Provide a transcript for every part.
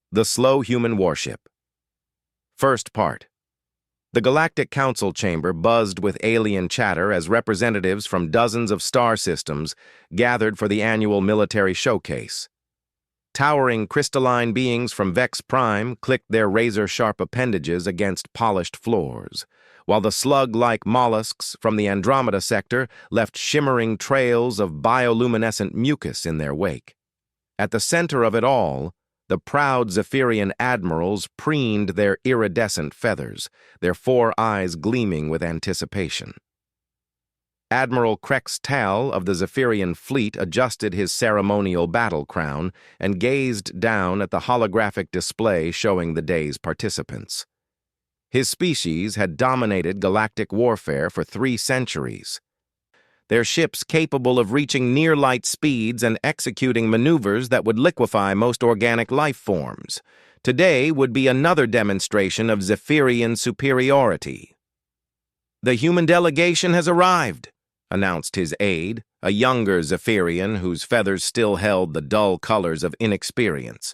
The Slow Human Warship. First part. The Galactic Council chamber buzzed with alien chatter as representatives from dozens of star systems gathered for the annual military showcase. Towering crystalline beings from Vex Prime clicked their razor-sharp appendages against polished floors, while the slug-like mollusks from the Andromeda sector left shimmering trails of bioluminescent mucus in their wake. At the center of it all, the proud Zephyrian admirals preened their iridescent feathers, their 4 eyes gleaming with anticipation. Admiral Krex Tal of the Zephyrian fleet adjusted his ceremonial battle crown and gazed down at the holographic display showing the day's participants. His species had dominated galactic warfare for 3 centuries. Their ships capable of reaching near-light speeds and executing maneuvers that would liquefy most organic life forms. Today would be another demonstration of Zephyrian superiority. "The human delegation has arrived," announced his aide, a younger Zephyrian whose feathers still held the dull colors of inexperience.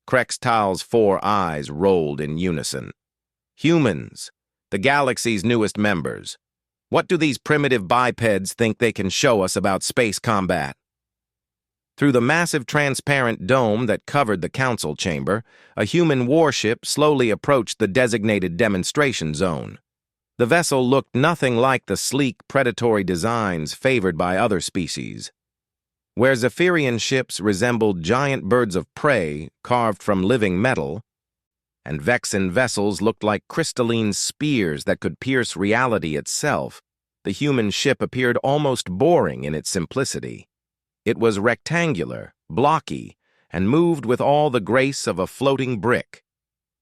Krex Tal's 4 eyes rolled in unison. "Humans, the galaxy's newest members. What do these primitive bipeds think they can show us about space combat?" Through the massive transparent dome that covered the council chamber, a human warship slowly approached the designated demonstration zone. The vessel looked nothing like the sleek, predatory designs favored by other species. Where Zephyrian ships resembled giant birds of prey carved from living metal, and Vexan vessels looked like crystalline spears that could pierce reality itself, the human ship appeared almost boring in its simplicity. It was rectangular, blocky, and moved with all the grace of a floating brick.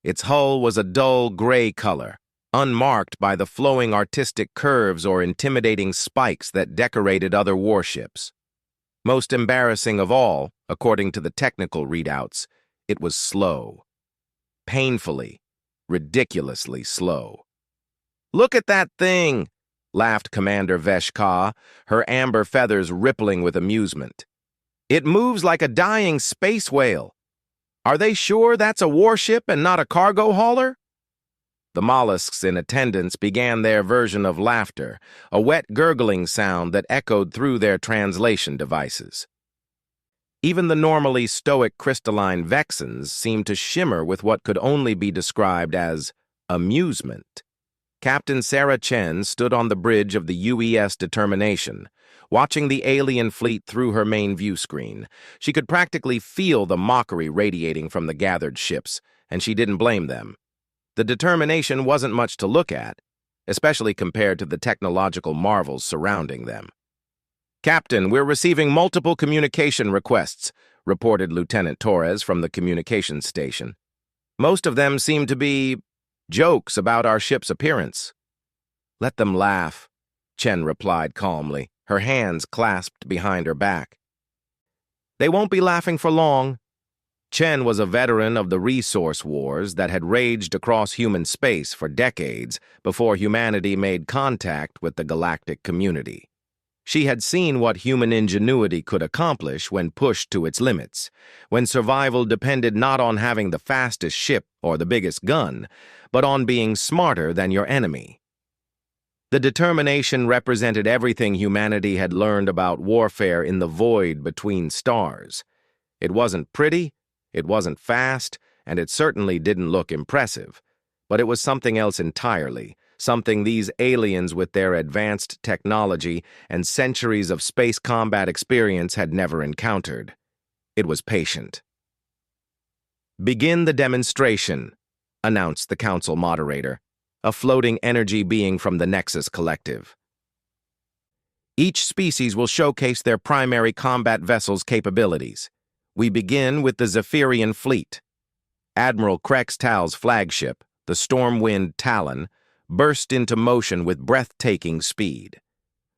Its hull was a dull gray color, unmarked by the flowing artistic curves or intimidating spikes that decorated other warships. Most embarrassing of all, according to the technical readouts, it was slow. Painfully, ridiculously slow. "Look at that thing!" laughed Commander Veshka, her amber feathers rippling with amusement. "It moves like a dying space whale. Are they sure that's a warship and not a cargo hauler?" The mollusks in attendance began their version of laughter, a wet gurgling sound that echoed through their translation devices. Even the normally stoic crystalline Vexans seemed to shimmer with what could only be described as amusement. Captain Sarah Chen stood on the bridge of the UES Determination, watching the alien fleet through her main view screen. She could practically feel the mockery radiating from the gathered ships, and she didn't blame them. The Determination wasn't much to look at, especially compared to the technological marvels surrounding them. "Captain, we're receiving multiple communication requests," reported Lieutenant Torres from the communications station. "Most of them seem to be jokes about our ship's appearance." "Let them laugh," Chen replied calmly, her hands clasped behind her back. "They won't be laughing for long." Chen was a veteran of the resource wars that had raged across human space for decades before humanity made contact with the galactic community. She had seen what human ingenuity could accomplish when pushed to its limits, when survival depended not on having the fastest ship or the biggest gun, but on being smarter than your enemy. The Determination represented everything humanity had learned about warfare in the void between stars. It wasn't pretty, it wasn't fast, and it certainly didn't look impressive, but it was something else entirely. Something these aliens with their advanced technology and centuries of space combat experience had never encountered. It was patient. "Begin the demonstration," announced the council moderator, a floating energy being from the Nexus Collective. "Each species will showcase their primary combat vessel's capabilities. We begin with the Zephyrian fleet. Admiral Krex Tal's flagship, the Stormwind Talon, burst into motion with breathtaking speed.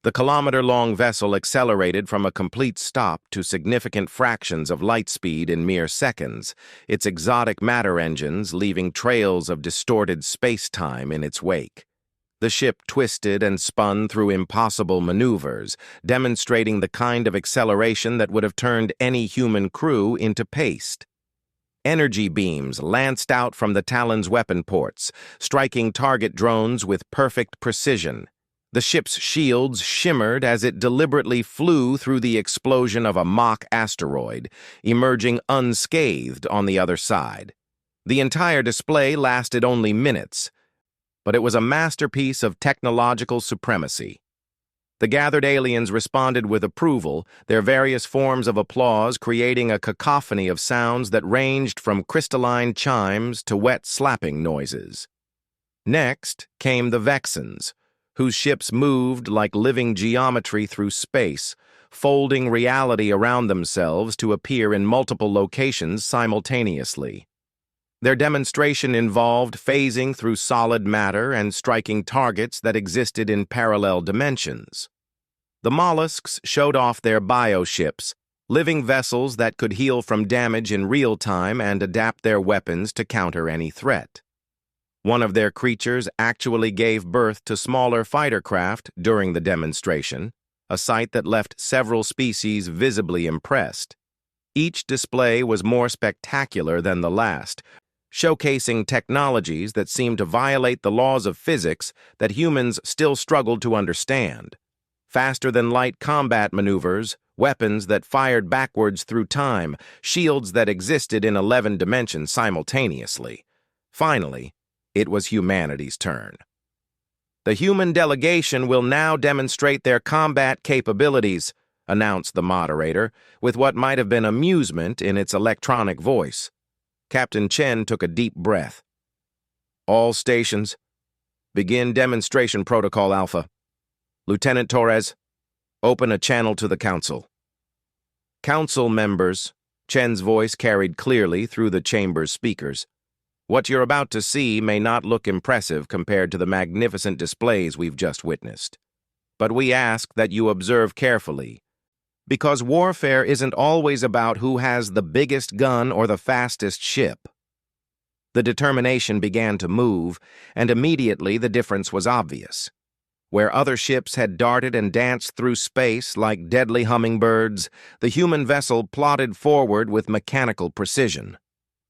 The kilometer-long vessel accelerated from a complete stop to significant fractions of light speed in mere seconds, its exotic matter engines leaving trails of distorted space-time in its wake. The ship twisted and spun through impossible maneuvers, demonstrating the kind of acceleration that would have turned any human crew into paste. Energy beams lanced out from the Talon's weapon ports, striking target drones with perfect precision. The ship's shields shimmered as it deliberately flew through the explosion of a mock asteroid, emerging unscathed on the other side. The entire display lasted only minutes, but it was a masterpiece of technological supremacy. The gathered aliens responded with approval, their various forms of applause creating a cacophony of sounds that ranged from crystalline chimes to wet slapping noises. Next came the Vexans, whose ships moved like living geometry through space, folding reality around themselves to appear in multiple locations simultaneously. Their demonstration involved phasing through solid matter and striking targets that existed in parallel dimensions. The mollusks showed off their bioships, living vessels that could heal from damage in real time and adapt their weapons to counter any threat. One of their creatures actually gave birth to smaller fighter craft during the demonstration, a sight that left several species visibly impressed. Each display was more spectacular than the last, showcasing technologies that seemed to violate the laws of physics that humans still struggled to understand. Faster-than-light combat maneuvers, weapons that fired backwards through time, shields that existed in 11 dimensions simultaneously. Finally, it was humanity's turn. The human delegation will now demonstrate their combat capabilities, announced the moderator, with what might have been amusement in its electronic voice. Captain Chen took a deep breath. All stations, begin demonstration protocol Alpha. Lieutenant Torres, open a channel to the Council. Council members, Chen's voice carried clearly through the chamber's speakers. What you're about to see may not look impressive compared to the magnificent displays we've just witnessed. But we ask that you observe carefully, because warfare isn't always about who has the biggest gun or the fastest ship. The determination began to move, and immediately the difference was obvious. Where other ships had darted and danced through space like deadly hummingbirds, the human vessel plodded forward with mechanical precision.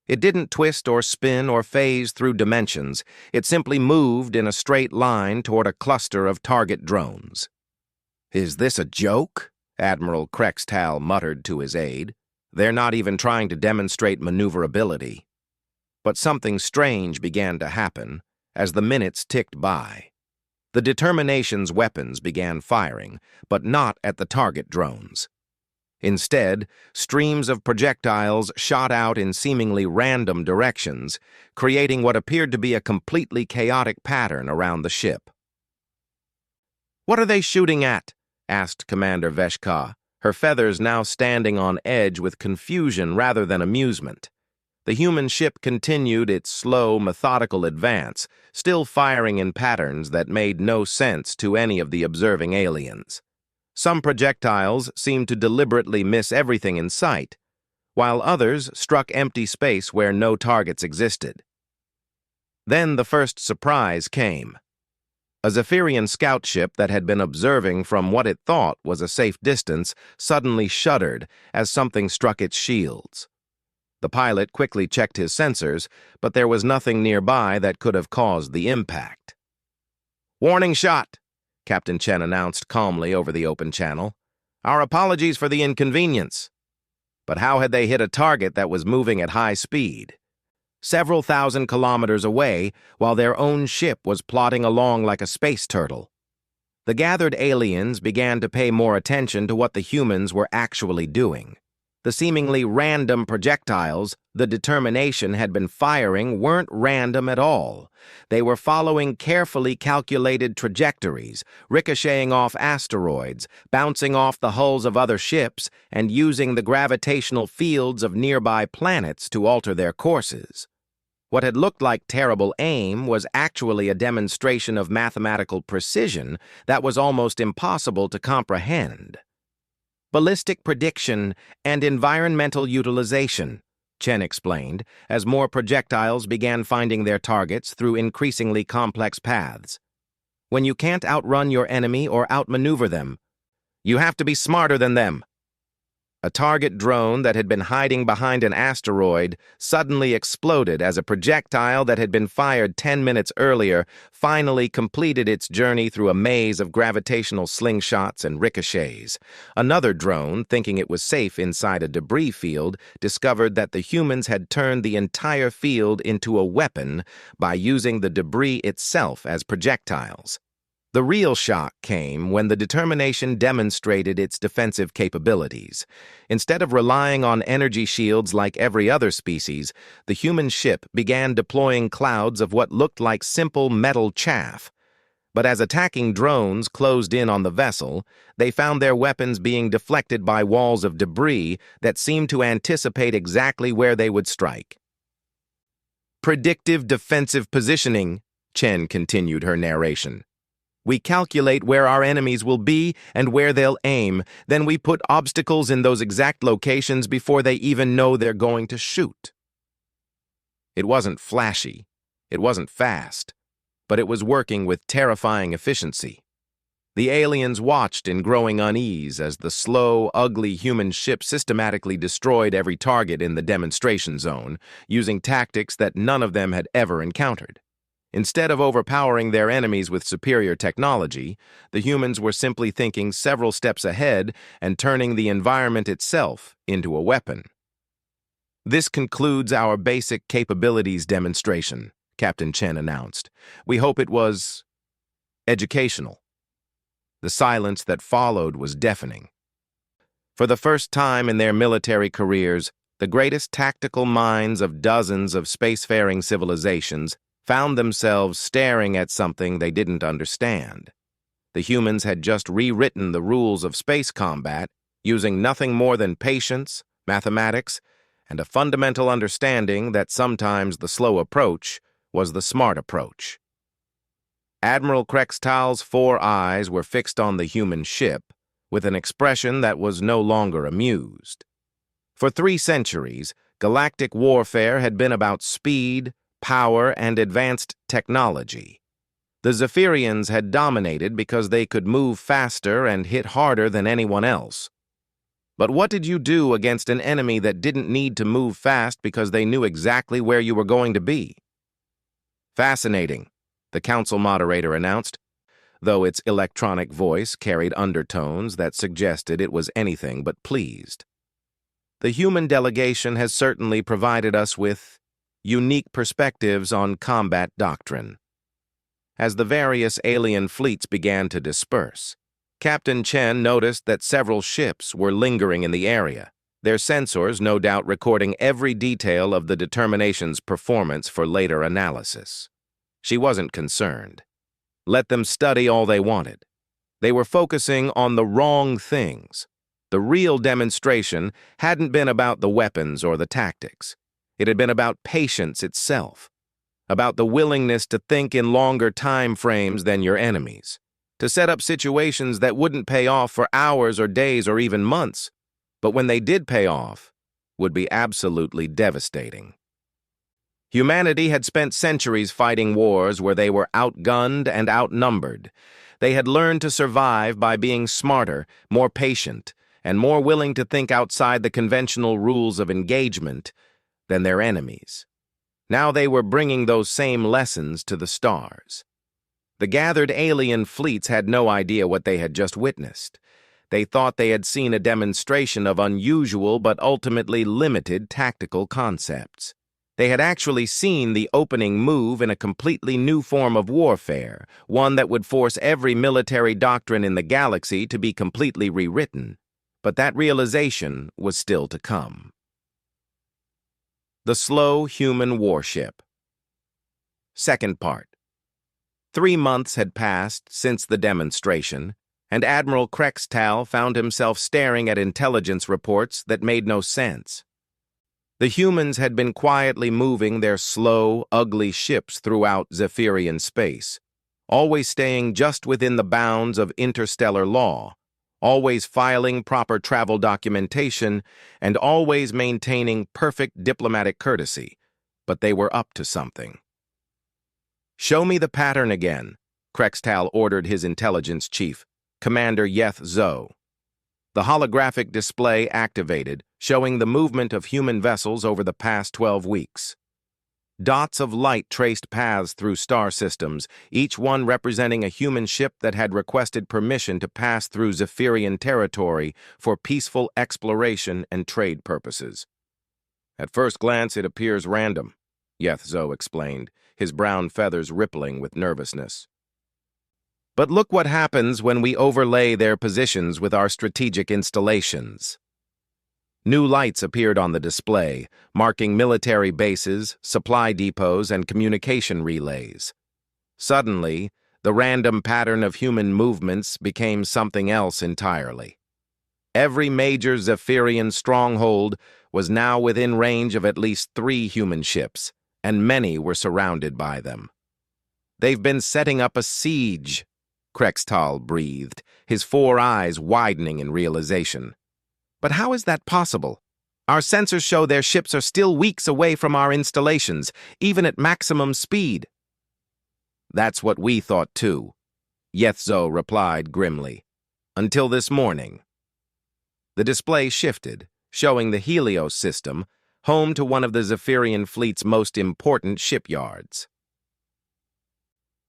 It didn't twist or spin or phase through dimensions. It simply moved in a straight line toward a cluster of target drones. "Is this a joke?" Admiral Krextal muttered to his aide. "They're not even trying to demonstrate maneuverability." But something strange began to happen as the minutes ticked by. The Determination's weapons began firing, but not at the target drones. Instead, streams of projectiles shot out in seemingly random directions, creating what appeared to be a completely chaotic pattern around the ship. "What are they shooting at?" asked Commander Veshka, her feathers now standing on edge with confusion rather than amusement. The human ship continued its slow, methodical advance, still firing in patterns that made no sense to any of the observing aliens. Some projectiles seemed to deliberately miss everything in sight, while others struck empty space where no targets existed. Then the first surprise came. A Zephyrian scout ship that had been observing from what it thought was a safe distance suddenly shuddered as something struck its shields. The pilot quickly checked his sensors, but there was nothing nearby that could have caused the impact. "Warning shot," Captain Chen announced calmly over the open channel. "Our apologies for the inconvenience." But how had they hit a target that was moving at high speed? Several thousand kilometers away, while their own ship was plodding along like a space turtle. The gathered aliens began to pay more attention to what the humans were actually doing. The seemingly random projectiles the Determination had been firing weren't random at all. They were following carefully calculated trajectories, ricocheting off asteroids, bouncing off the hulls of other ships, and using the gravitational fields of nearby planets to alter their courses. What had looked like terrible aim was actually a demonstration of mathematical precision that was almost impossible to comprehend. "Ballistic prediction and environmental utilization," Chen explained, as more projectiles began finding their targets through increasingly complex paths. "When you can't outrun your enemy or outmaneuver them, you have to be smarter than them." A target drone that had been hiding behind an asteroid suddenly exploded as a projectile that had been fired 10 minutes earlier finally completed its journey through a maze of gravitational slingshots and ricochets. Another drone, thinking it was safe inside a debris field, discovered that the humans had turned the entire field into a weapon by using the debris itself as projectiles. The real shock came when the determination demonstrated its defensive capabilities. Instead of relying on energy shields like every other species, the human ship began deploying clouds of what looked like simple metal chaff. But as attacking drones closed in on the vessel, they found their weapons being deflected by walls of debris that seemed to anticipate exactly where they would strike. Predictive defensive positioning, Chen continued her narration. We calculate where our enemies will be and where they'll aim. Then we put obstacles in those exact locations before they even know they're going to shoot. It wasn't flashy. It wasn't fast. But it was working with terrifying efficiency. The aliens watched in growing unease as the slow, ugly human ship systematically destroyed every target in the demonstration zone, using tactics that none of them had ever encountered. Instead of overpowering their enemies with superior technology, the humans were simply thinking several steps ahead and turning the environment itself into a weapon. This concludes our basic capabilities demonstration, Captain Chen announced. We hope it was educational. The silence that followed was deafening. For the first time in their military careers, the greatest tactical minds of dozens of spacefaring civilizations found themselves staring at something they didn't understand. The humans had just rewritten the rules of space combat using nothing more than patience, mathematics, and a fundamental understanding that sometimes the slow approach was the smart approach. Admiral Krextal's 4 eyes were fixed on the human ship with an expression that was no longer amused. For 3 centuries, galactic warfare had been about speed, power, and advanced technology. The Zephyrians had dominated because they could move faster and hit harder than anyone else. But what did you do against an enemy that didn't need to move fast because they knew exactly where you were going to be? Fascinating, the council moderator announced, though its electronic voice carried undertones that suggested it was anything but pleased. The human delegation has certainly provided us with unique perspectives on combat doctrine. As the various alien fleets began to disperse, Captain Chen noticed that several ships were lingering in the area, their sensors no doubt recording every detail of the determination's performance for later analysis. She wasn't concerned. Let them study all they wanted. They were focusing on the wrong things. The real demonstration hadn't been about the weapons or the tactics. It had been about patience itself, about the willingness to think in longer time frames than your enemies, to set up situations that wouldn't pay off for hours or days or even months, but when they did pay off, would be absolutely devastating. Humanity had spent centuries fighting wars where they were outgunned and outnumbered. They had learned to survive by being smarter, more patient, and more willing to think outside the conventional rules of engagement than their enemies. Now they were bringing those same lessons to the stars. The gathered alien fleets had no idea what they had just witnessed. They thought they had seen a demonstration of unusual but ultimately limited tactical concepts. They had actually seen the opening move in a completely new form of warfare, one that would force every military doctrine in the galaxy to be completely rewritten. But that realization was still to come. The Slow Human Warship. Second part. 3 months had passed since the demonstration, and Admiral Krextal found himself staring at intelligence reports that made no sense. The humans had been quietly moving their slow, ugly ships throughout Zephyrian space, always staying just within the bounds of interstellar law, always filing proper travel documentation, and always maintaining perfect diplomatic courtesy, but they were up to something. "Show me the pattern again," Krextal ordered his intelligence chief, Commander Yeth Zo. The holographic display activated, showing the movement of human vessels over the past 12 weeks. Dots of light traced paths through star systems, each one representing a human ship that had requested permission to pass through Zephyrian territory for peaceful exploration and trade purposes. At first glance, it appears random, Yethzo explained, his brown feathers rippling with nervousness. But look what happens when we overlay their positions with our strategic installations. New lights appeared on the display, marking military bases, supply depots, and communication relays. Suddenly, the random pattern of human movements became something else entirely. Every major Zephyrian stronghold was now within range of at least 3 human ships, and many were surrounded by them. "They've been setting up a siege," Krextal breathed, his 4 eyes widening in realization. "But how is that possible? Our sensors show their ships are still weeks away from our installations, even at maximum speed." "That's what we thought too," Yethzo replied grimly. "Until this morning." The display shifted, showing the Helios system, home to one of the Zephyrian fleet's most important shipyards.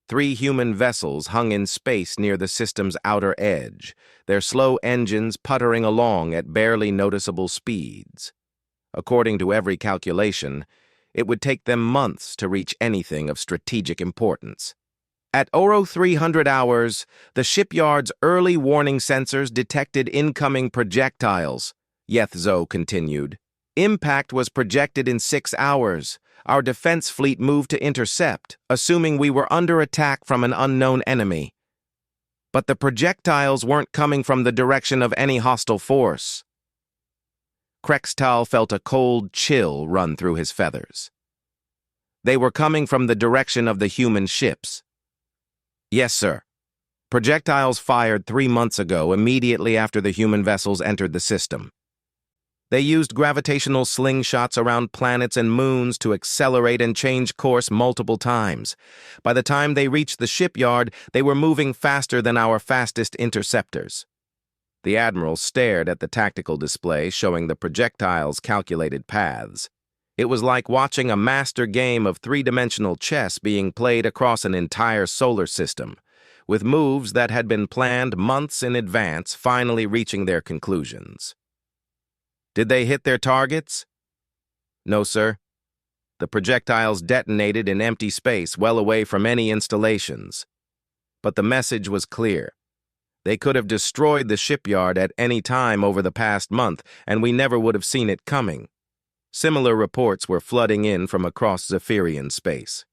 3 human vessels hung in space near the system's outer edge, their slow engines puttering along at barely noticeable speeds. According to every calculation, it would take them months to reach anything of strategic importance. At Oro 300 hours, the shipyard's early warning sensors detected incoming projectiles, Yethzo continued. Impact was projected in 6 hours. Our defense fleet moved to intercept, assuming we were under attack from an unknown enemy. But the projectiles weren't coming from the direction of any hostile force. Krextal felt a cold chill run through his feathers. They were coming from the direction of the human ships. "Yes, sir. Projectiles fired 3 months ago, immediately after the human vessels entered the system. They used gravitational slingshots around planets and moons to accelerate and change course multiple times. By the time they reached the shipyard, they were moving faster than our fastest interceptors." The Admiral stared at the tactical display showing the projectiles' calculated paths. It was like watching a master game of 3-dimensional chess being played across an entire solar system, with moves that had been planned months in advance finally reaching their conclusions. "Did they hit their targets?" "No, sir. The projectiles detonated in empty space well away from any installations. But the message was clear. They could have destroyed the shipyard at any time over the past month, and we never would have seen it coming." Similar reports were flooding in from across Zephyrian space.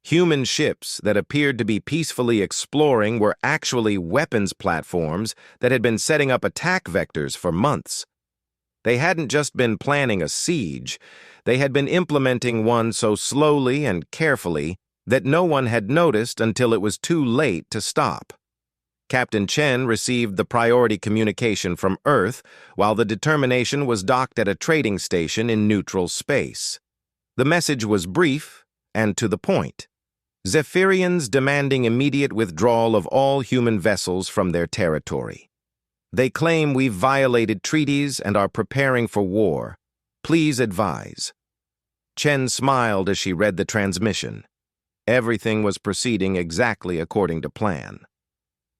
Human ships that appeared to be peacefully exploring were actually weapons platforms that had been setting up attack vectors for months. They hadn't just been planning a siege, they had been implementing one so slowly and carefully that no one had noticed until it was too late to stop. Captain Chen received the priority communication from Earth, while the Determination was docked at a trading station in neutral space. The message was brief and to the point. Zephyrians demanding immediate withdrawal of all human vessels from their territory. They claim we've violated treaties and are preparing for war. Please advise. Chen smiled as she read the transmission. Everything was proceeding exactly according to plan.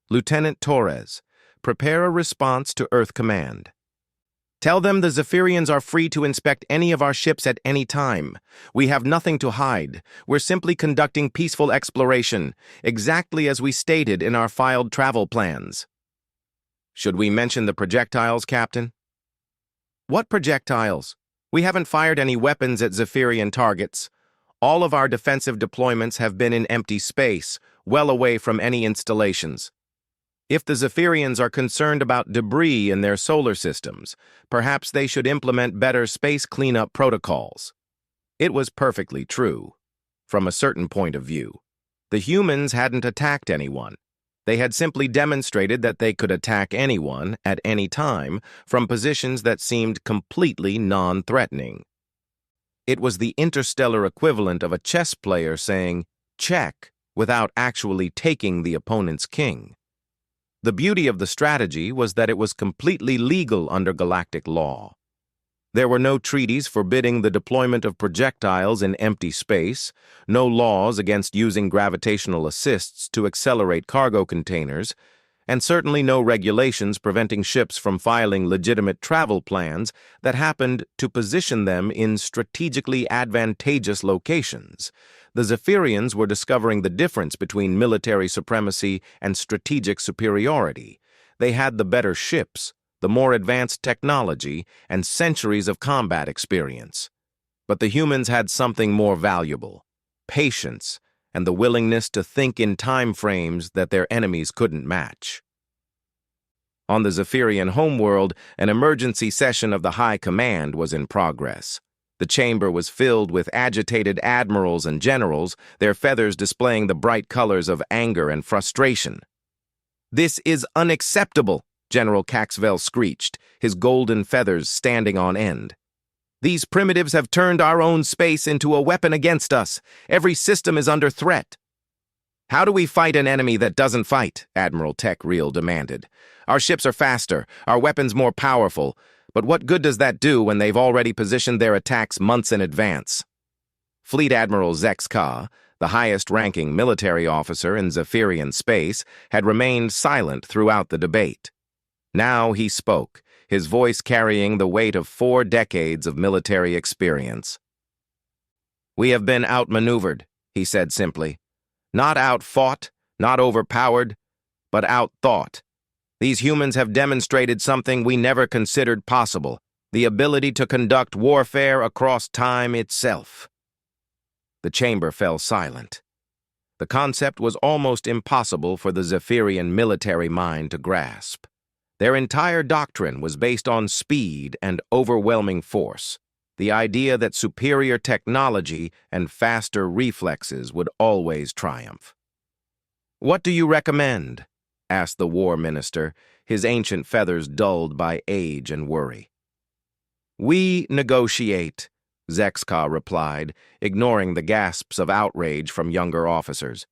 "Lieutenant Torres, prepare a response to Earth Command. Tell them the Zephyrians are free to inspect any of our ships at any time. We have nothing to hide. We're simply conducting peaceful exploration, exactly as we stated in our filed travel plans." "Should we mention the projectiles, Captain?" "What projectiles? We haven't fired any weapons at Zephyrian targets. All of our defensive deployments have been in empty space, well away from any installations. If the Zephyrians are concerned about debris in their solar systems, perhaps they should implement better space cleanup protocols." It was perfectly true, from a certain point of view. The humans hadn't attacked anyone. They had simply demonstrated that they could attack anyone at any time from positions that seemed completely non-threatening. It was the interstellar equivalent of a chess player saying, "check," without actually taking the opponent's king. The beauty of the strategy was that it was completely legal under galactic law. There were no treaties forbidding the deployment of projectiles in empty space, no laws against using gravitational assists to accelerate cargo containers, and certainly no regulations preventing ships from filing legitimate travel plans that happened to position them in strategically advantageous locations. The Zephyrians were discovering the difference between military supremacy and strategic superiority. They had the better ships, the more advanced technology, and centuries of combat experience. But the humans had something more valuable: patience and the willingness to think in time frames that their enemies couldn't match. On the Zephyrian homeworld, an emergency session of the High Command was in progress. The chamber was filled with agitated admirals and generals, their feathers displaying the bright colors of anger and frustration. "This is unacceptable," General Caxwell screeched, his golden feathers standing on end. "These primitives have turned our own space into a weapon against us. Every system is under threat." "How do we fight an enemy that doesn't fight?" Admiral Tech Reel demanded. "Our ships are faster, our weapons more powerful, but what good does that do when they've already positioned their attacks months in advance?" Fleet Admiral Zexka, the highest-ranking military officer in Zephyrian space, had remained silent throughout the debate. Now he spoke, his voice carrying the weight of 4 decades of military experience. "We have been outmaneuvered," he said simply. "Not outfought, not overpowered, but outthought. These humans have demonstrated something we never considered possible: the ability to conduct warfare across time itself." The chamber fell silent. The concept was almost impossible for the Zephyrian military mind to grasp. Their entire doctrine was based on speed and overwhelming force, the idea that superior technology and faster reflexes would always triumph. "What do you recommend?" asked the war minister, his ancient feathers dulled by age and worry. "We negotiate," Zexka replied, ignoring the gasps of outrage from younger officers.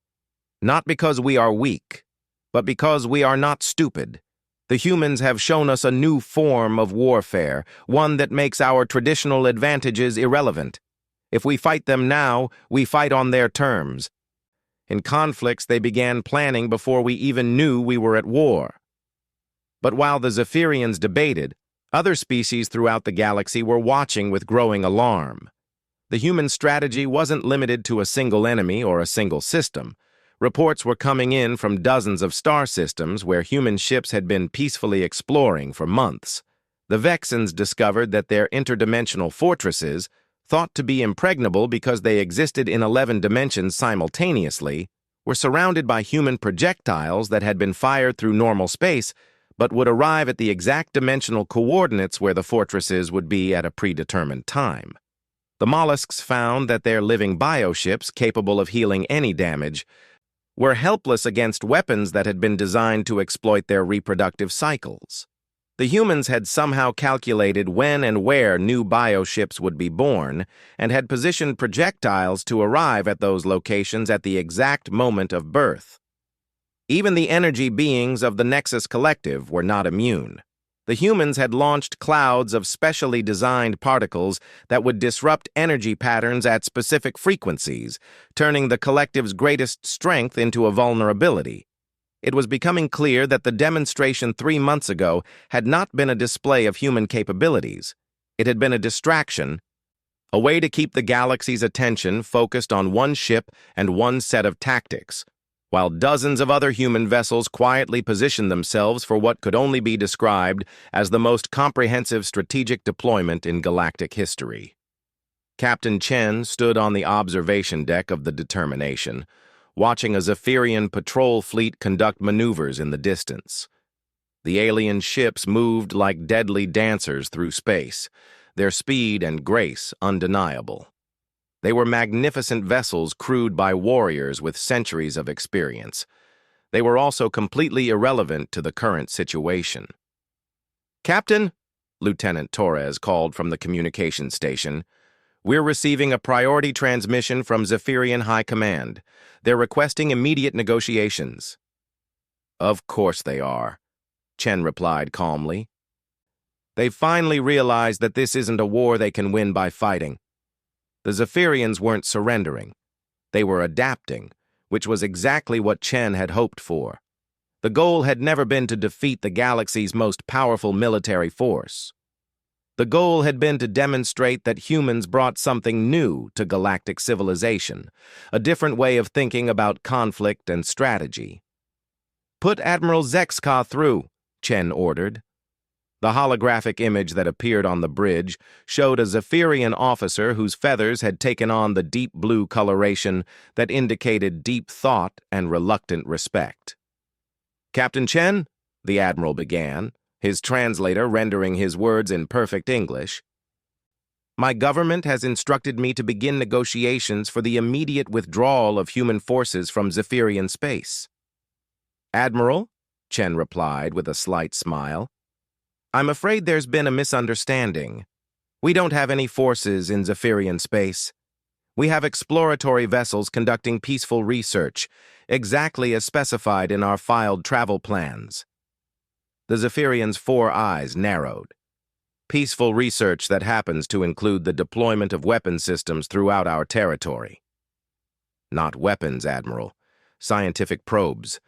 "Not because we are weak, but because we are not stupid. The humans have shown us a new form of warfare, one that makes our traditional advantages irrelevant. If we fight them now, we fight on their terms. In conflicts, they began planning before we even knew we were at war." But while the Zephyrians debated, other species throughout the galaxy were watching with growing alarm. The human strategy wasn't limited to a single enemy or a single system. Reports were coming in from dozens of star systems where human ships had been peacefully exploring for months. The Vexans discovered that their interdimensional fortresses, thought to be impregnable because they existed in 11 dimensions simultaneously, were surrounded by human projectiles that had been fired through normal space, but would arrive at the exact dimensional coordinates where the fortresses would be at a predetermined time. The mollusks found that their living bioships, capable of healing any damage, were helpless against weapons that had been designed to exploit their reproductive cycles. The humans had somehow calculated when and where new bioships would be born, and had positioned projectiles to arrive at those locations at the exact moment of birth. Even the energy beings of the Nexus Collective were not immune. The humans had launched clouds of specially designed particles that would disrupt energy patterns at specific frequencies, turning the Collective's greatest strength into a vulnerability. It was becoming clear that the demonstration 3 months ago had not been a display of human capabilities. It had been a distraction, a way to keep the galaxy's attention focused on one ship and one set of tactics, while dozens of other human vessels quietly positioned themselves for what could only be described as the most comprehensive strategic deployment in galactic history. Captain Chen stood on the observation deck of the Determination, watching a Zephyrian patrol fleet conduct maneuvers in the distance. The alien ships moved like deadly dancers through space, their speed and grace undeniable. They were magnificent vessels crewed by warriors with centuries of experience. They were also completely irrelevant to the current situation. "Captain," Lieutenant Torres called from the communication station, "we're receiving a priority transmission from Zephyrian High Command. They're requesting immediate negotiations." Of course they are, Chen replied calmly. They've finally realized that this isn't a war they can win by fighting. The Zephyrians weren't surrendering. They were adapting, which was exactly what Chen had hoped for. The goal had never been to defeat the galaxy's most powerful military force. The goal had been to demonstrate that humans brought something new to galactic civilization, a different way of thinking about conflict and strategy. Put Admiral Zexka through, Chen ordered. The holographic image that appeared on the bridge showed a Zephyrian officer whose feathers had taken on the deep blue coloration that indicated deep thought and reluctant respect. Captain Chen, the Admiral began, his translator rendering his words in perfect English. My government has instructed me to begin negotiations for the immediate withdrawal of human forces from Zephyrian space. Admiral, Chen replied with a slight smile, I'm afraid there's been a misunderstanding. We don't have any forces in Zephyrian space. We have exploratory vessels conducting peaceful research, exactly as specified in our filed travel plans. The Zephyrian's 4 eyes narrowed. Peaceful research that happens to include the deployment of weapon systems throughout our territory. Not weapons, Admiral. Scientific probes.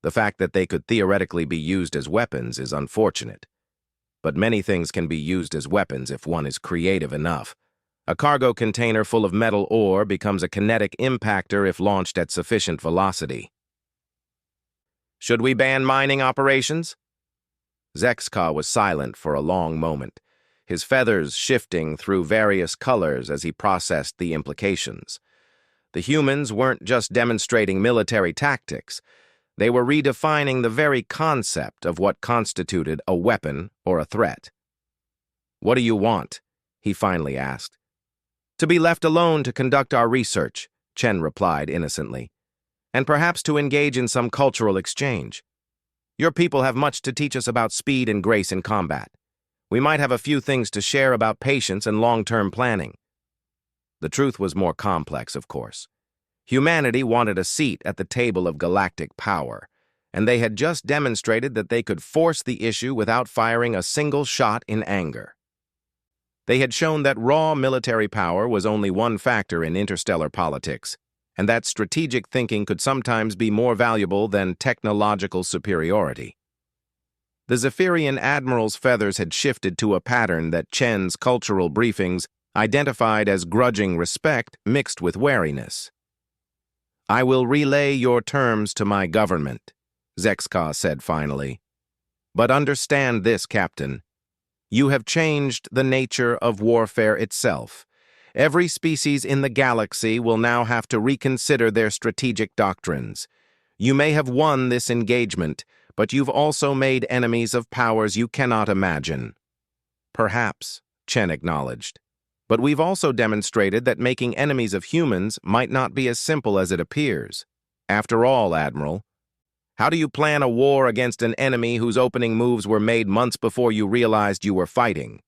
The fact that they could theoretically be used as weapons is unfortunate. But many things can be used as weapons if one is creative enough. A cargo container full of metal ore becomes a kinetic impactor if launched at sufficient velocity. Should we ban mining operations? Zexka was silent for a long moment, his feathers shifting through various colors as he processed the implications. The humans weren't just demonstrating military tactics. They were redefining the very concept of what constituted a weapon or a threat. What do you want? He finally asked. To be left alone to conduct our research, Chen replied innocently, and perhaps to engage in some cultural exchange. Your people have much to teach us about speed and grace in combat. We might have a few things to share about patience and long-term planning. The truth was more complex, of course. Humanity wanted a seat at the table of galactic power, and they had just demonstrated that they could force the issue without firing a single shot in anger. They had shown that raw military power was only one factor in interstellar politics, and that strategic thinking could sometimes be more valuable than technological superiority. The Zephyrian admiral's feathers had shifted to a pattern that Chen's cultural briefings identified as grudging respect mixed with wariness. I will relay your terms to my government, Zexka said finally. But understand this, Captain. You have changed the nature of warfare itself. Every species in the galaxy will now have to reconsider their strategic doctrines. You may have won this engagement, but you've also made enemies of powers you cannot imagine. Perhaps, Chen acknowledged. But we've also demonstrated that making enemies of humans might not be as simple as it appears. After all, Admiral, how do you plan a war against an enemy whose opening moves were made months before you realized you were fighting?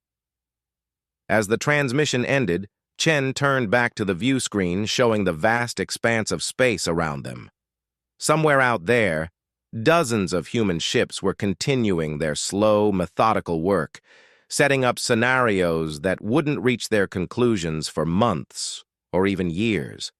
As the transmission ended, Chen turned back to the view screen showing the vast expanse of space around them. Somewhere out there, dozens of human ships were continuing their slow, methodical work, setting up scenarios that wouldn't reach their conclusions for months or even years.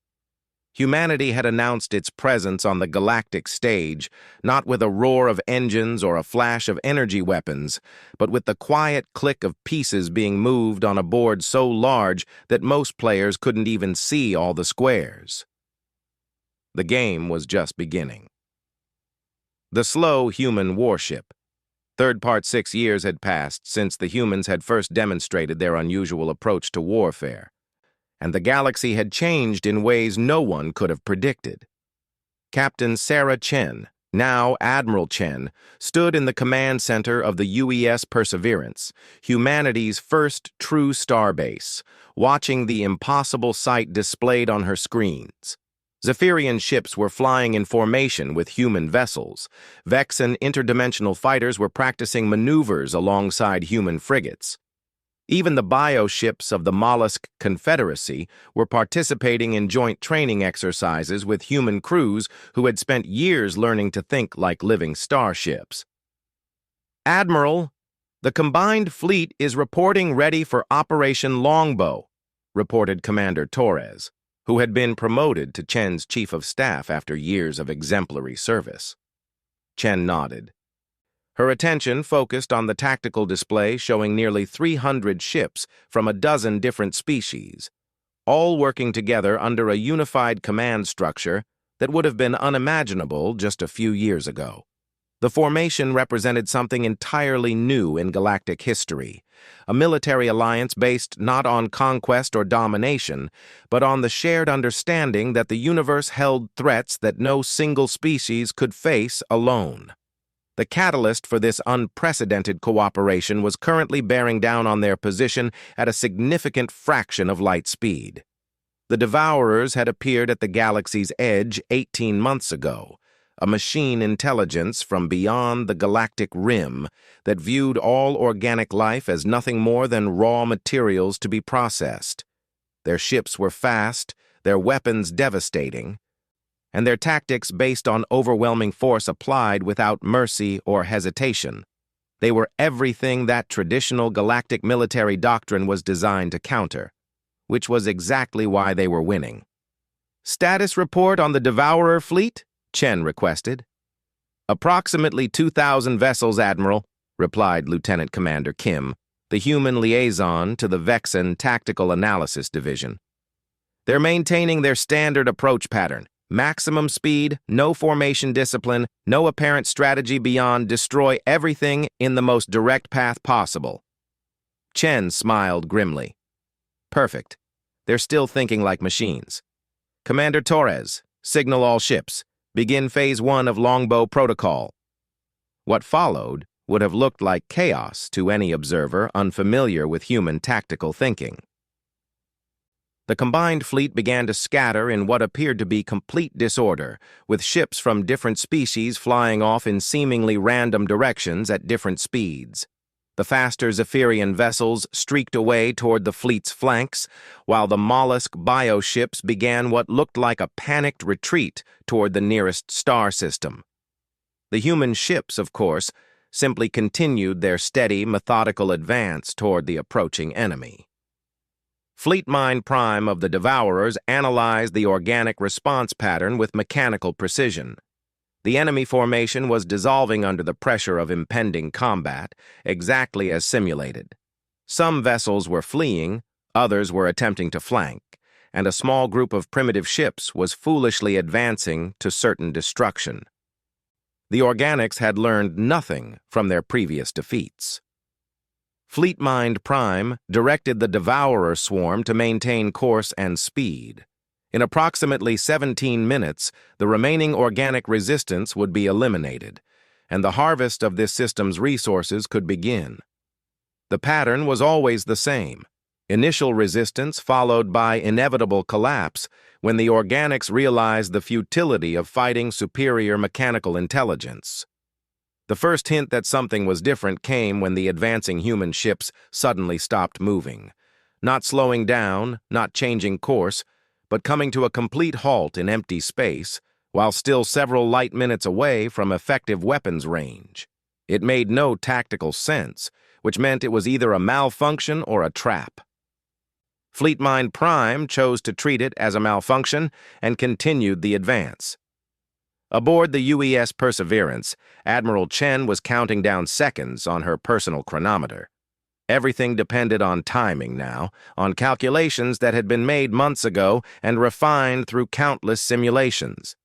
Humanity had announced its presence on the galactic stage, not with a roar of engines or a flash of energy weapons, but with the quiet click of pieces being moved on a board so large that most players couldn't even see all the squares. The game was just beginning. The slow human warship. Third part 6 years had passed since the humans had first demonstrated their unusual approach to warfare, and the galaxy had changed in ways no one could have predicted. Captain Sarah Chen, now Admiral Chen, stood in the command center of the UES Perseverance, humanity's first true starbase, watching the impossible sight displayed on her screens. Zephyrian ships were flying in formation with human vessels. Vexan interdimensional fighters were practicing maneuvers alongside human frigates. Even the bioships of the Mollusk Confederacy were participating in joint training exercises with human crews who had spent years learning to think like living starships. "Admiral, the combined fleet is reporting ready for Operation Longbow," reported Commander Torres, who had been promoted to Chen's chief of staff after years of exemplary service. Chen nodded. Her attention focused on the tactical display showing nearly 300 ships from a dozen different species, all working together under a unified command structure that would have been unimaginable just a few years ago. The formation represented something entirely new in galactic history, a military alliance based not on conquest or domination, but on the shared understanding that the universe held threats that no single species could face alone. The catalyst for this unprecedented cooperation was currently bearing down on their position at a significant fraction of light speed. The Devourers had appeared at the galaxy's edge 18 months ago, a machine intelligence from beyond the galactic rim that viewed all organic life as nothing more than raw materials to be processed. Their ships were fast, their weapons devastating, and their tactics based on overwhelming force applied without mercy or hesitation. They were everything that traditional galactic military doctrine was designed to counter, which was exactly why they were winning. "Status report on the Devourer fleet?" Chen requested. "Approximately 2,000 vessels, Admiral," replied Lieutenant Commander Kim, the human liaison to the Vexen Tactical Analysis Division. "They're maintaining their standard approach pattern. Maximum speed, no formation discipline, no apparent strategy beyond destroy everything in the most direct path possible." Chen smiled grimly. "Perfect. They're still thinking like machines. Commander Torres, signal all ships. Begin Phase 1 of Longbow Protocol." What followed would have looked like chaos to any observer unfamiliar with human tactical thinking. The combined fleet began to scatter in what appeared to be complete disorder, with ships from different species flying off in seemingly random directions at different speeds. The faster Zephyrian vessels streaked away toward the fleet's flanks, while the mollusk bioships began what looked like a panicked retreat toward the nearest star system. The human ships, of course, simply continued their steady, methodical advance toward the approaching enemy. Fleet Mind Prime of the Devourers analyzed the organic response pattern with mechanical precision. The enemy formation was dissolving under the pressure of impending combat, exactly as simulated. Some vessels were fleeing, others were attempting to flank, and a small group of primitive ships was foolishly advancing to certain destruction. The organics had learned nothing from their previous defeats. Fleet Mind Prime directed the Devourer swarm to maintain course and speed. In approximately 17 minutes, the remaining organic resistance would be eliminated, and the harvest of this system's resources could begin. The pattern was always the same: initial resistance followed by inevitable collapse when the organics realized the futility of fighting superior mechanical intelligence. The first hint that something was different came when the advancing human ships suddenly stopped moving, not slowing down, not changing course, but coming to a complete halt in empty space, while still several light minutes away from effective weapons range. It made no tactical sense, which meant it was either a malfunction or a trap. Fleet Mind Prime chose to treat it as a malfunction and continued the advance. Aboard the UES Perseverance, Admiral Chen was counting down seconds on her personal chronometer. Everything depended on timing now, on calculations that had been made months ago and refined through countless simulations.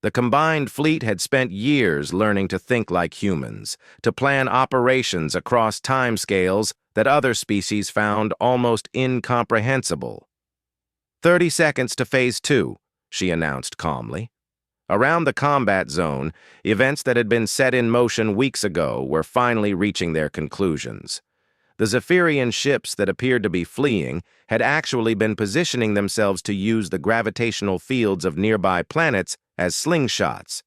The combined fleet had spent years learning to think like humans, to plan operations across timescales that other species found almost incomprehensible. 30 seconds to Phase 2, she announced calmly. Around the combat zone, events that had been set in motion weeks ago were finally reaching their conclusions. The Zephyrian ships that appeared to be fleeing had actually been positioning themselves to use the gravitational fields of nearby planets as slingshots,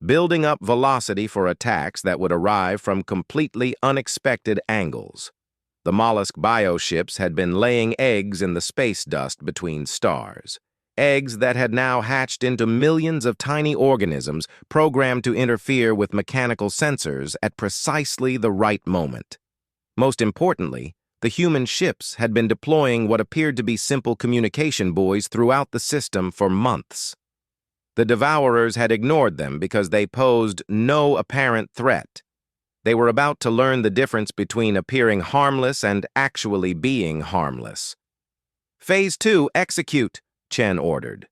building up velocity for attacks that would arrive from completely unexpected angles. The mollusk bioships had been laying eggs in the space dust between stars. Eggs that had now hatched into millions of tiny organisms programmed to interfere with mechanical sensors at precisely the right moment. Most importantly, the human ships had been deploying what appeared to be simple communication buoys throughout the system for months. The Devourers had ignored them because they posed no apparent threat. They were about to learn the difference between appearing harmless and actually being harmless. "Phase 2, execute," Chen ordered.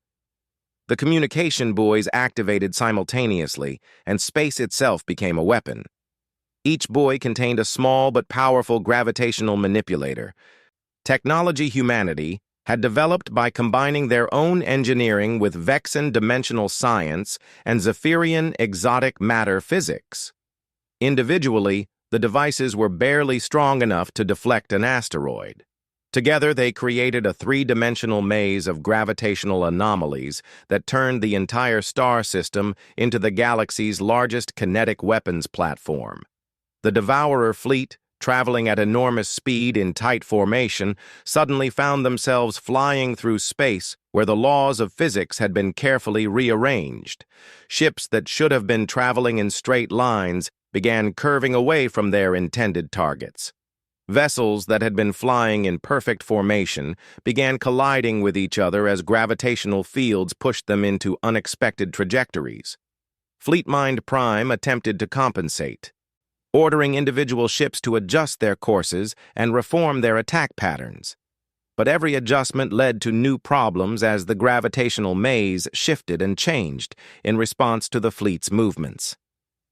The communication buoys activated simultaneously, and space itself became a weapon. Each buoy contained a small but powerful gravitational manipulator. Technology humanity had developed by combining their own engineering with Vexen dimensional science and Zephyrian exotic matter physics. Individually, the devices were barely strong enough to deflect an asteroid. Together, they created a three-dimensional maze of gravitational anomalies that turned the entire star system into the galaxy's largest kinetic weapons platform. The Devourer fleet, traveling at enormous speed in tight formation, suddenly found themselves flying through space where the laws of physics had been carefully rearranged. Ships that should have been traveling in straight lines began curving away from their intended targets. Vessels that had been flying in perfect formation began colliding with each other as gravitational fields pushed them into unexpected trajectories. Fleetmind Prime attempted to compensate, ordering individual ships to adjust their courses and reform their attack patterns. But every adjustment led to new problems as the gravitational maze shifted and changed in response to the fleet's movements.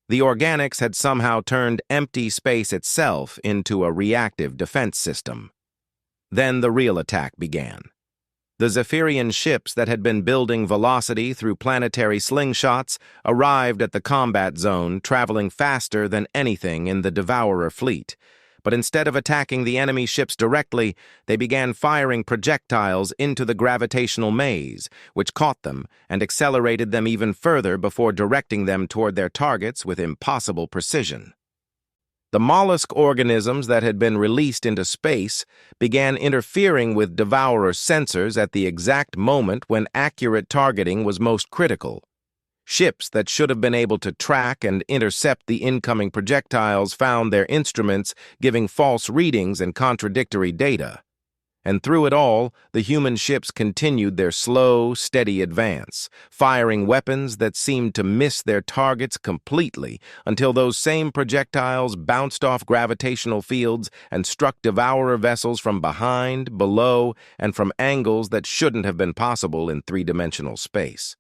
The organics had somehow turned empty space itself into a reactive defense system. Then the real attack began. The Zephyrian ships that had been building velocity through planetary slingshots arrived at the combat zone, traveling faster than anything in the Devourer fleet. But instead of attacking the enemy ships directly, they began firing projectiles into the gravitational maze, which caught them and accelerated them even further before directing them toward their targets with impossible precision. The mollusk organisms that had been released into space began interfering with Devourer sensors at the exact moment when accurate targeting was most critical. Ships that should have been able to track and intercept the incoming projectiles found their instruments giving false readings and contradictory data. And through it all, the human ships continued their slow, steady advance, firing weapons that seemed to miss their targets completely until those same projectiles bounced off gravitational fields and struck Devourer vessels from behind, below, and from angles that shouldn't have been possible in three-dimensional space.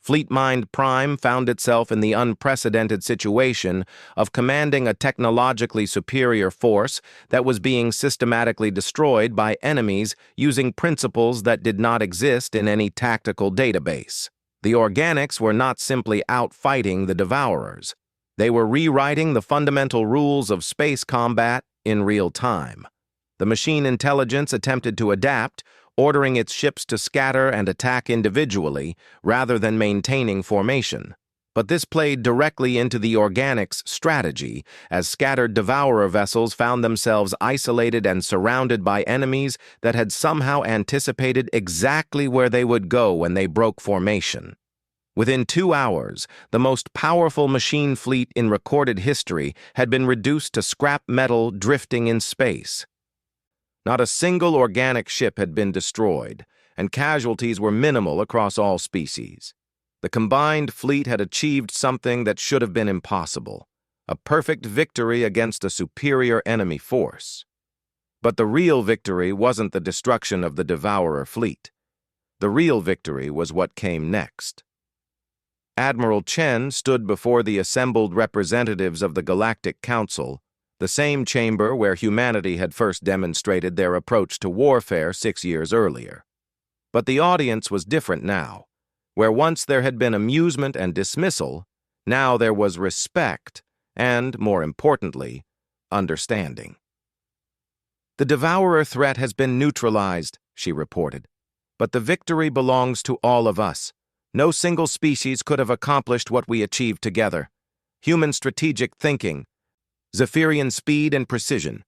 Fleetmind Prime found itself in the unprecedented situation of commanding a technologically superior force that was being systematically destroyed by enemies using principles that did not exist in any tactical database. The organics were not simply outfighting the Devourers. They were rewriting the fundamental rules of space combat in real time. The machine intelligence attempted to adapt, ordering its ships to scatter and attack individually rather than maintaining formation. But this played directly into the organics' strategy, as scattered Devourer vessels found themselves isolated and surrounded by enemies that had somehow anticipated exactly where they would go when they broke formation. Within 2 hours, the most powerful machine fleet in recorded history had been reduced to scrap metal drifting in space. Not a single organic ship had been destroyed, and casualties were minimal across all species. The combined fleet had achieved something that should have been impossible, a perfect victory against a superior enemy force. But the real victory wasn't the destruction of the Devourer fleet. The real victory was what came next. Admiral Chen stood before the assembled representatives of the Galactic Council, the same chamber where humanity had first demonstrated their approach to warfare 6 years earlier. But the audience was different now. Where once there had been amusement and dismissal, now there was respect and, more importantly, understanding. "The Devourer threat has been neutralized," she reported. "But the victory belongs to all of us. No single species could have accomplished what we achieved together. Human strategic thinking, Zephyrian speed and precision,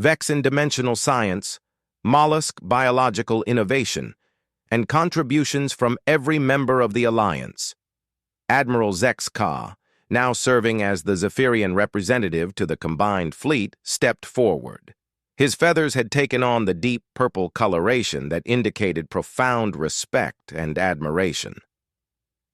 Vexen dimensional science, mollusk biological innovation, and contributions from every member of the Alliance. Admiral Zex Ka, now serving as the Zephyrian representative to the combined fleet, stepped forward. His feathers had taken on the deep purple coloration that indicated profound respect and admiration.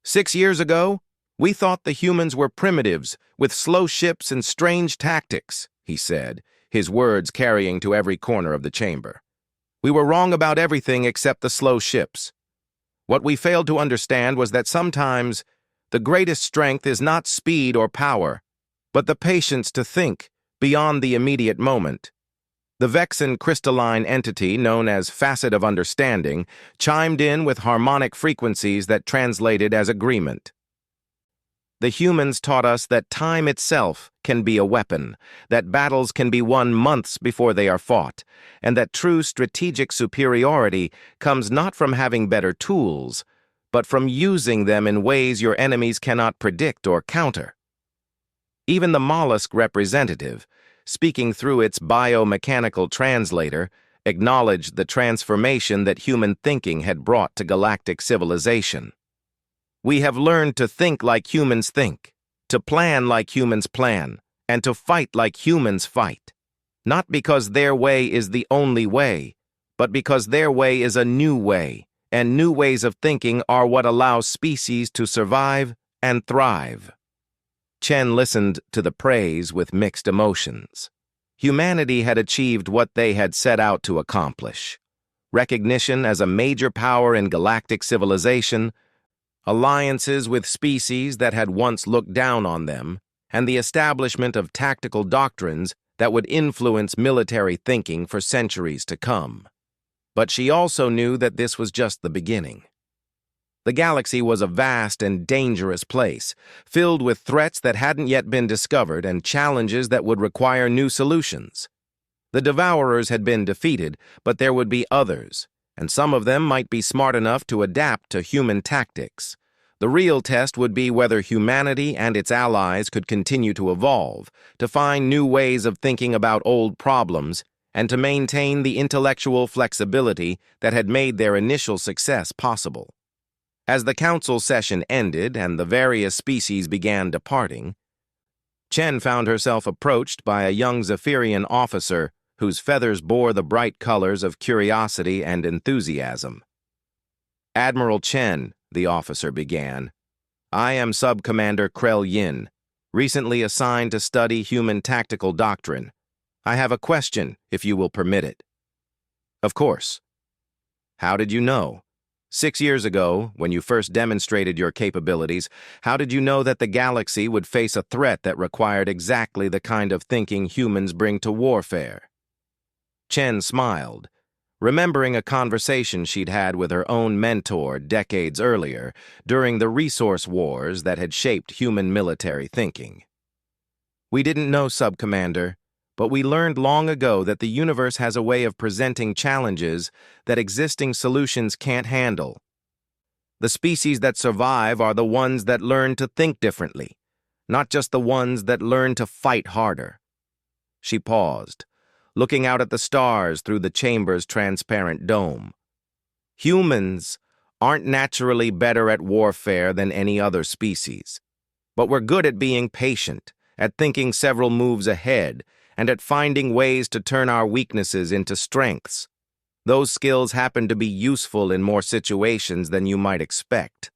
6 years ago, we thought the humans were primitives with slow ships and strange tactics, he said, his words carrying to every corner of the chamber. We were wrong about everything except the slow ships. What we failed to understand was that sometimes the greatest strength is not speed or power, but the patience to think beyond the immediate moment. The Vexen crystalline entity, known as Facet of Understanding, chimed in with harmonic frequencies that translated as agreement. The humans taught us that time itself can be a weapon, that battles can be won months before they are fought, and that true strategic superiority comes not from having better tools, but from using them in ways your enemies cannot predict or counter. Even the mollusk representative, speaking through its biomechanical translator, acknowledged the transformation that human thinking had brought to galactic civilization. We have learned to think like humans think, to plan like humans plan, and to fight like humans fight. Not because their way is the only way, but because their way is a new way, and new ways of thinking are what allow species to survive and thrive. Chen listened to the praise with mixed emotions. Humanity had achieved what they had set out to accomplish: recognition as a major power in galactic civilization, alliances with species that had once looked down on them, and the establishment of tactical doctrines that would influence military thinking for centuries to come. But she also knew that this was just the beginning. The galaxy was a vast and dangerous place, filled with threats that hadn't yet been discovered and challenges that would require new solutions. The Devourers had been defeated, but there would be others, and some of them might be smart enough to adapt to human tactics. The real test would be whether humanity and its allies could continue to evolve, to find new ways of thinking about old problems, and to maintain the intellectual flexibility that had made their initial success possible. As the council session ended and the various species began departing, Chen found herself approached by a young Zephyrian officer whose feathers bore the bright colors of curiosity and enthusiasm. "Admiral Chen," the officer began, "I am Sub-Commander Krell Yin, recently assigned to study human tactical doctrine. I have a question, if you will permit it." "Of course." "How did you know? 6 years ago, when you first demonstrated your capabilities, how did you know that the galaxy would face a threat that required exactly the kind of thinking humans bring to warfare?" Chen smiled, remembering a conversation she'd had with her own mentor decades earlier during the resource wars that had shaped human military thinking. "We didn't know, Sub-Commander, but we learned long ago that the universe has a way of presenting challenges that existing solutions can't handle. The species that survive are the ones that learn to think differently, not just the ones that learn to fight harder." She paused, looking out at the stars through the chamber's transparent dome. "Humans aren't naturally better at warfare than any other species, but we're good at being patient, at thinking several moves ahead, and at finding ways to turn our weaknesses into strengths. Those skills happen to be useful in more situations than you might expect."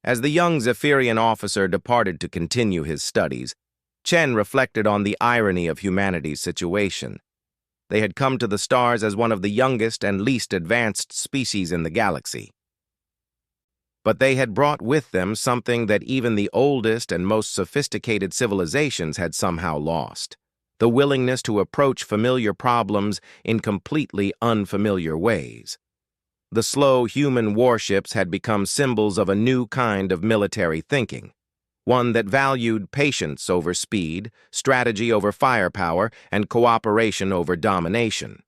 As the young Zephyrian officer departed to continue his studies, Chen reflected on the irony of humanity's situation. They had come to the stars as one of the youngest and least advanced species in the galaxy. But they had brought with them something that even the oldest and most sophisticated civilizations had somehow lost: the willingness to approach familiar problems in completely unfamiliar ways. The slow human warships had become symbols of a new kind of military thinking, one that valued patience over speed, strategy over firepower, and cooperation over domination.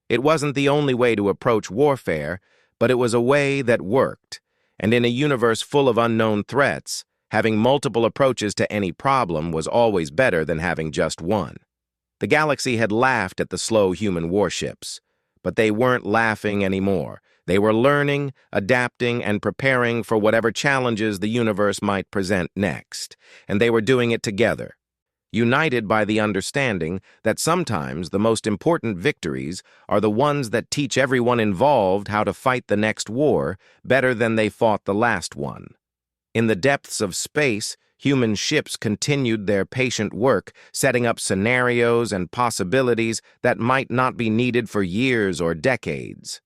It wasn't the only way to approach warfare, but it was a way that worked, and in a universe full of unknown threats, having multiple approaches to any problem was always better than having just one. The galaxy had laughed at the slow human warships, but they weren't laughing anymore. They were learning, adapting, and preparing for whatever challenges the universe might present next, and they were doing it together, united by the understanding that sometimes the most important victories are the ones that teach everyone involved how to fight the next war better than they fought the last one. In the depths of space, human ships continued their patient work, setting up scenarios and possibilities that might not be needed for years or decades.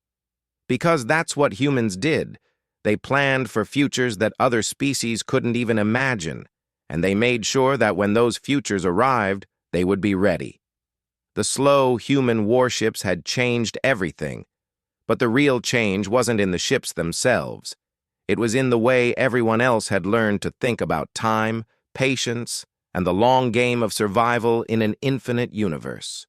Because that's what humans did. They planned for futures that other species couldn't even imagine, and they made sure that when those futures arrived, they would be ready. The slow human warships had changed everything, but the real change wasn't in the ships themselves. It was in the way everyone else had learned to think about time, patience, and the long game of survival in an infinite universe.